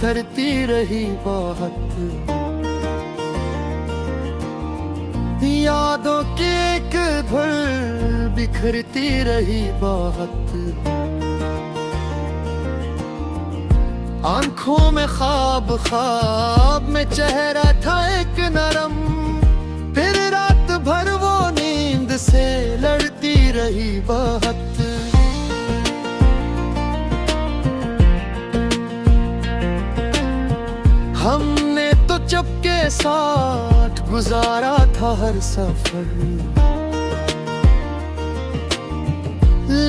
थरती रही बहुत, यादों की एक धुल बिखरती रही बहुत। आंखों में ख्वाब, ख्वाब में चेहरा था एक नरम, फिर रात भर वो नींद से लड़ती रही बहुत। हमने तो चुपके साथ गुजारा था हर सफर,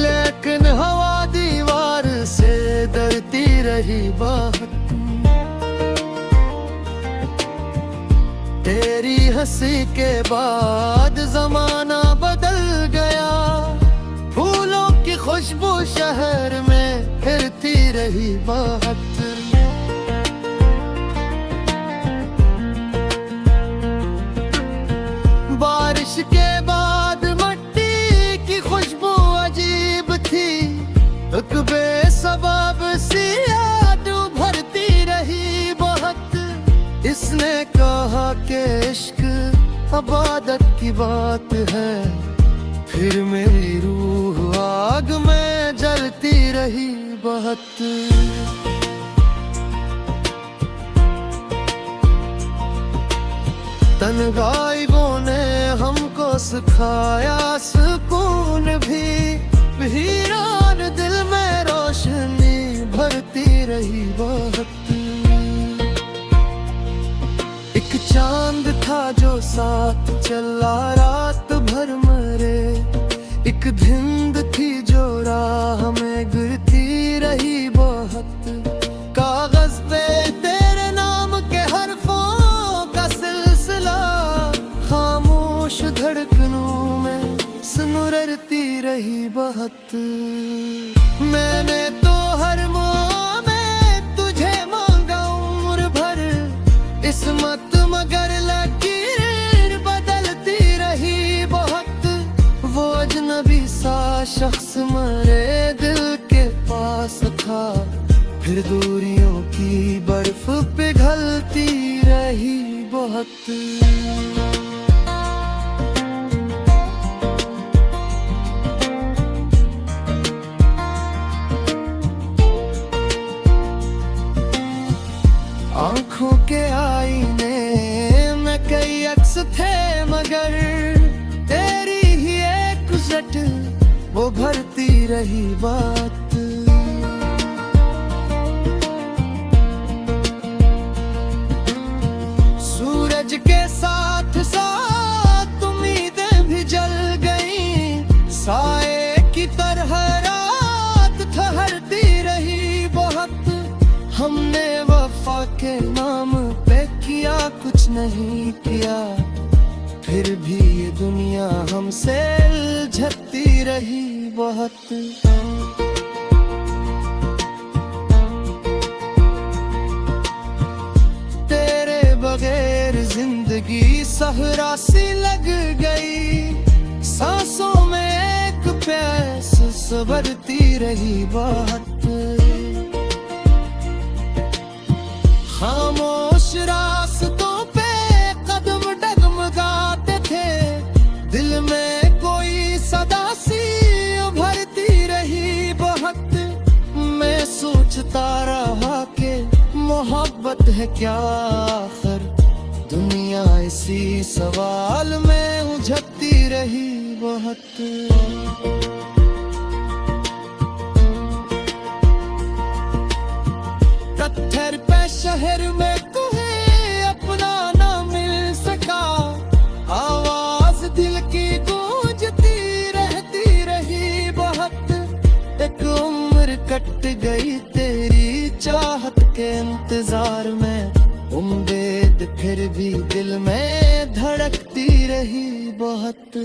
लेकिन हवा दीवार से डरती रही बहुत। तेरी हंसी के बाद जमाना बदल गया, फूलों की खुशबू शहर में फिरती रही बहुत। बारिश के बाद मिट्टी की खुशबू अजीब थी, एक बेसबब सी याद भरती रही बहुत। इसने कहा कि इश्क इबादत की बात है, फिर मेरी रूह आग में जलती रही बहुत। तन्हाइयों ने हमको सिखाया सुकून भी, वीरान दिल में रोशनी भरती रही बहुत। एक चांद था जो साथ चला रात भर मरे, एक धिंद थी जो राह में गिरती रही बहुत। कागज पे तेरे नाम के हरफों का सिलसिला खामोश धड़कनों में सुनरती रही बहुत। मैंने तो हर मोह में तुझे मांगा उम्र भर, इसमत मगर लकीर बदलती रही बहुत। वो अजनबी सा शख्स मेरे दिल के पास था, फिर दूरियों की बर्फ पिघलती रही बहुत। आंखों के आईने में कई अक्स थे, मगर तेरी ही एक झट वो भरती रही बात। सूरज के साथ साथ उम्मीदें भी जल गईं, साए की तरह रात ठहरती रही बहुत। हमने वफा के नाम पे किया कुछ नहीं किया, फिर भी ये दुनिया हमसे उलझती रही बहुत। तेरे बगैर जिंदगी सहरा सी लग गई, सांसों में एक प्यास संवरती रही बहुत। खामोश रास्तों पे कदम डगमगाते थे, दिल में कोई सदा सी उभरती रही बहुत। मैं सोचता रहा कि मोहब्बत है क्या आखिर, दुनिया इसी सवाल में उलझती रही बहुत। पत्थर पे शहर में तुम्हें अपना ना मिल सका, आवाज दिल की गूंजती रहती रही बहुत। एक उम्र कट गई तेरी चाहत के इंतजार में, उम्मीद फिर भी दिल में धड़कती रही बहुत।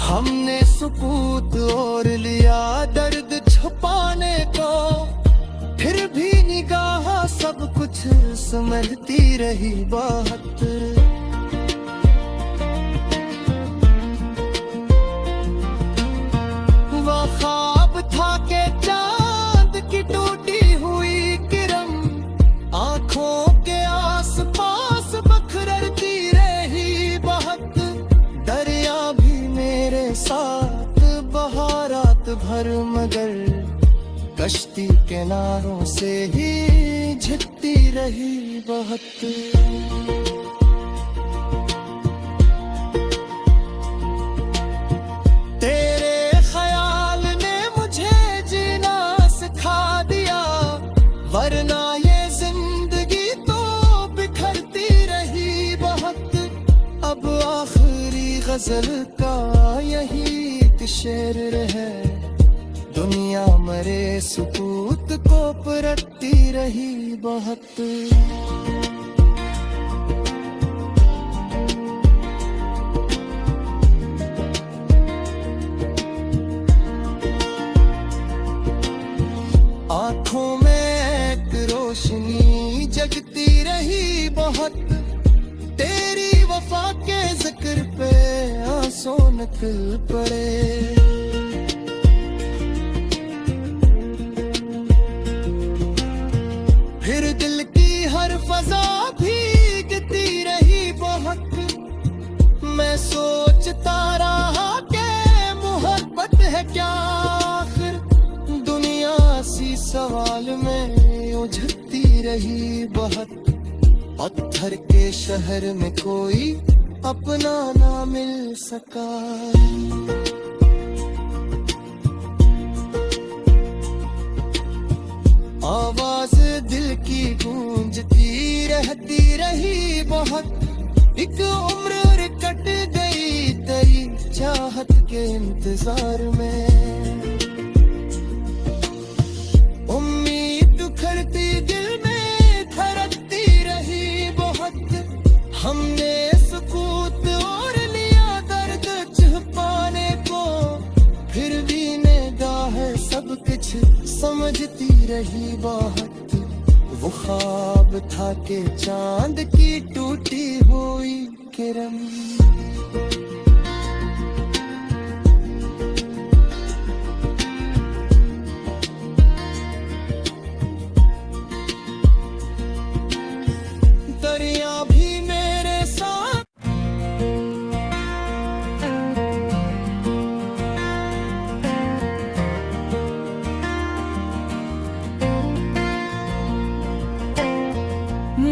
हमने सुकूत और लिया दर्द छुपाने को, फिर भी निगाह सब कुछ समझती रही बहुत। कश्ती किनारों से ही झिकती रही बहुत। तेरे ख्याल ने मुझे जीना सिखा दिया, वरना ये जिंदगी तो बिखरती रही बहुत। अब आखिरी गजल का यही एक शेर है, दुनिया मरे सुकूत को परतती रही बहुत। आंखों में एक रोशनी जगती रही बहुत, तेरी वफा के जिक्र पे आंसू निकल पड़े। फिर दिल की हर फजा भीगती रही बहुत, मैं सोचता रहा कि मोहब्बत है क्या आखिर। दुनिया सी सवाल में उलझती रही बहुत, पत्थर के शहर में कोई अपना ना मिल सका। आवाज दिल की गूंजती रहती रही बहुत, एक उम्र कट गई तेरी चाहत के इंतजार में। उम्मीद उखड़ती दिल में धड़कती रही बहुत, हमने सुकूत और लिया दर्द छुपाने को, फिर भी निगाह सब कुछ समझती रही बहुत। वो ख्वाब था कि चांद की टूटी हुई किरण, दरिया भी मेरे साथ।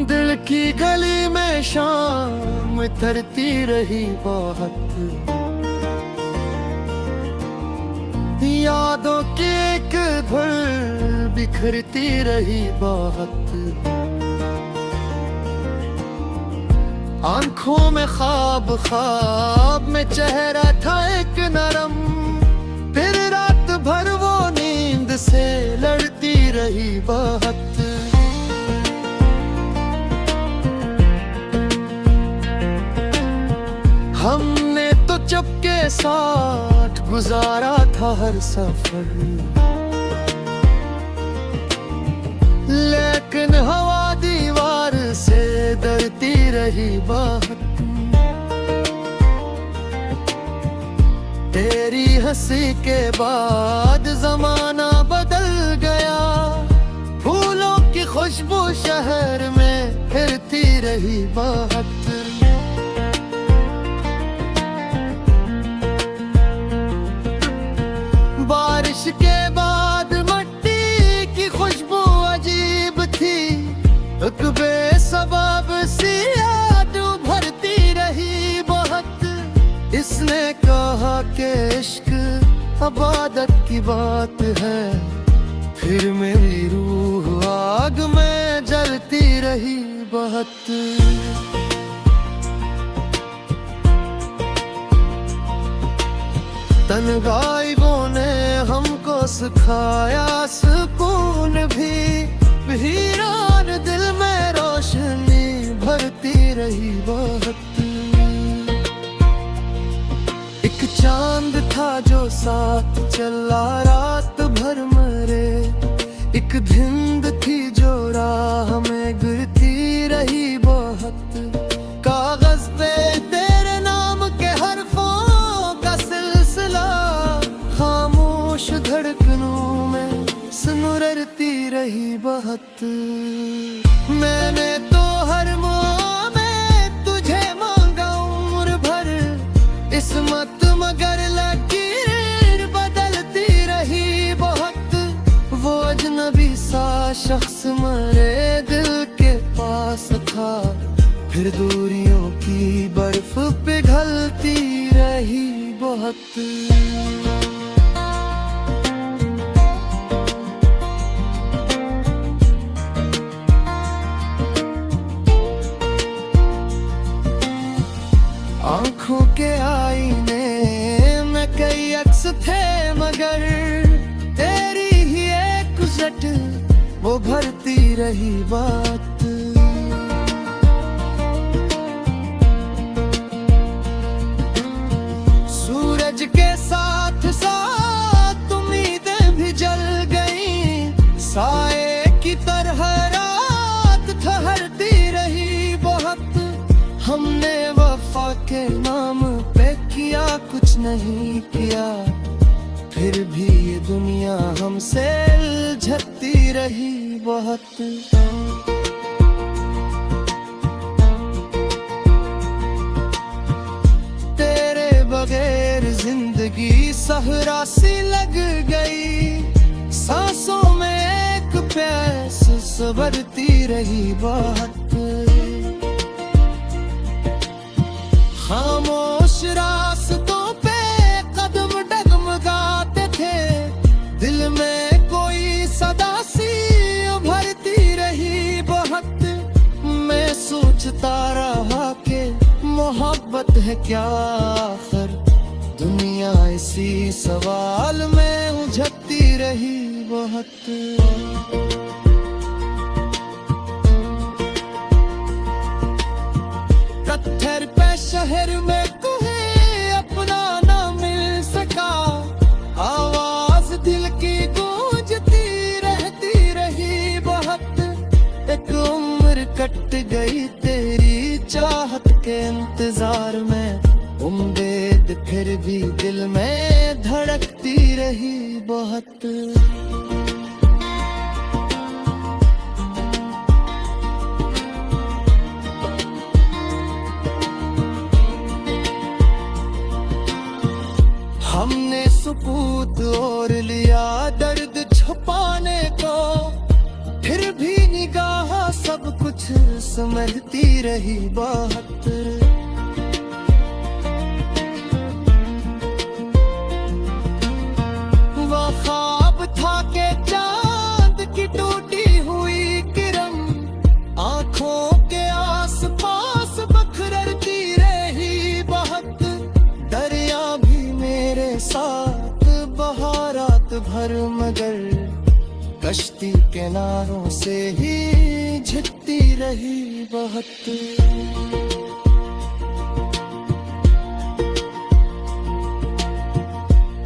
दिल की गली में शाम उतरती रही बहुत, यादों की एक धुल बिखरती रही बहुत। आंखों में ख्वाब ख्वाब में चेहरा था एक नरम, फिर रात भर वो नींद से लड़ती रही बहुत। हमने तो चुपके साथ गुजारा था हर सफर, लेकिन हवा दीवार से डरती रही बहुत। तेरी हंसी के बाद जमाना बदल गया, फूलों की खुशबू शहर में फिरती रही बहुत। बारिश के बाद मिट्टी की खुशबू अजीब थी, एक बेसबब सी याद भरती रही बहुत। इसने कहा कि इश्क इबादत की बात है, फिर मेरी रूह आग में जलती रही बहुत। तन्हाइयों ने हमको सिखाया सुकून भी, वीरान दिल में रोशनी भरती रही बहुत। एक चांद था जो साथ चला रात भर मरे, एक धिंद थी जो राह में गिरती रही बहुत। कागज पे तेरे नाम के हरफों का सिलसिला, खामोश धड़कनों में सुनरती रही बहुत। मैंने तो हर मुआ में तुझे मांगा उम्र भर, किस्मत मगर लकीर बदलती रही बहुत। वो फिर दूरियों की बर्फ पिघलती रही बहुत। आंखों के आईने में कई अक्स थे, मगर तेरी ही एक झट वो भरती रही बात। सूरज के साथ साथ उम्मीदें भी जल गईं, साए की तरह रात ठहरती रही बहुत। हमने वफा के नाम पे किया कुछ नहीं किया, फिर भी ये दुनिया हमसे उलझती रही बहुत। तेरे बगैर जिंदगी सहरा सी लग गई, सांसों में एक प्यास सबरती रही बात। खामोश रास्तों पे कदम डगमगाते थे, दिल में कोई सदा सी उभरती रही बहुत। मैं सोचता रहा कि मोहब्बत है क्या आखिर, दुनिया इसी सवाल में उलझती रही बहुत। पत्थर पे शहर में कोई अपना ना मिल सका, आवाज दिल की गूंजती रहती रही बहुत। एक उम्र कट गई तेरी चाहत के इंतजार में, उम्मीद फिर भी दिल में धड़कती रही बहुत। हमने सुकूत और लिया दर्द छुपाने को, फिर भी निगाह सब कुछ समझती रही बहुत। वो ख्वाब था के चांद की टूटी हुई किरण, आंखों के आसपास बखरती रही बहुत। दरिया भी मेरे साथ बहा रात भर, मगर कश्ती किनारों से ही झिकती रही बहुत।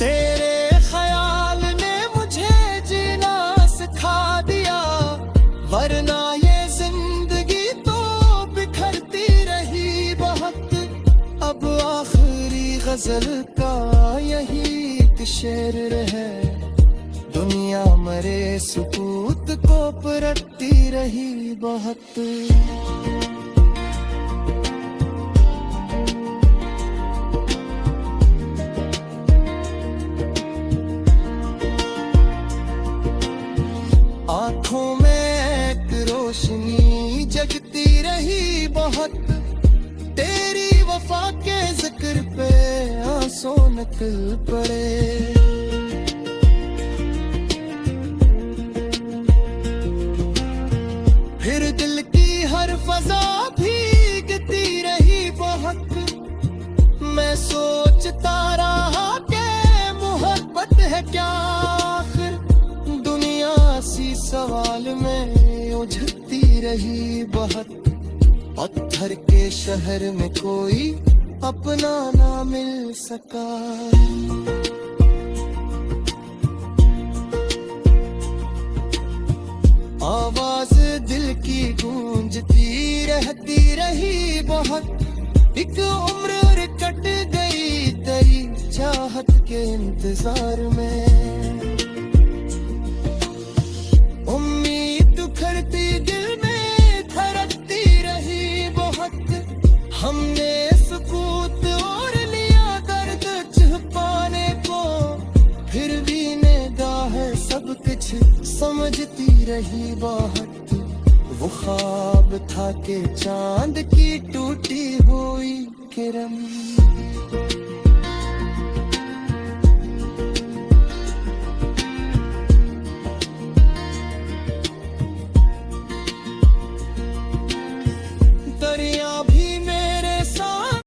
तेरे ख्याल ने मुझे जीना सिखा दिया, वरना ये जिंदगी तो बिखरती रही बहुत। अब आखिरी गजल का यही एक शेर है, दुनिया मरे सुकूत को परतती रही बहुत। आंखों में एक रोशनी जगती रही बहुत, तेरी वफा के जिक्र पे आंसू निकल पड़े। फिर दिल की हर फजा भीगती रही बहुत। मैं सोचता रहा कि मोहब्बत है क्या आखिर, दुनिया सी सवाल में उलझती रही बहुत। पत्थर के शहर में कोई अपना ना मिल सका। आवाज दिल की गूंजती रहती रही बहुत। एक उम्र कट गई तेरी चाहत के इंतजार में, उम्मीद उखड़ती दिल में धड़कती रही बहुत। हमने सुकूत और लिया दर्द छुपाने को, फिर भी निगाह सब कुछ समझती रही बहुत। वो ख्वाब था कि चांद की टूटी हुई किरण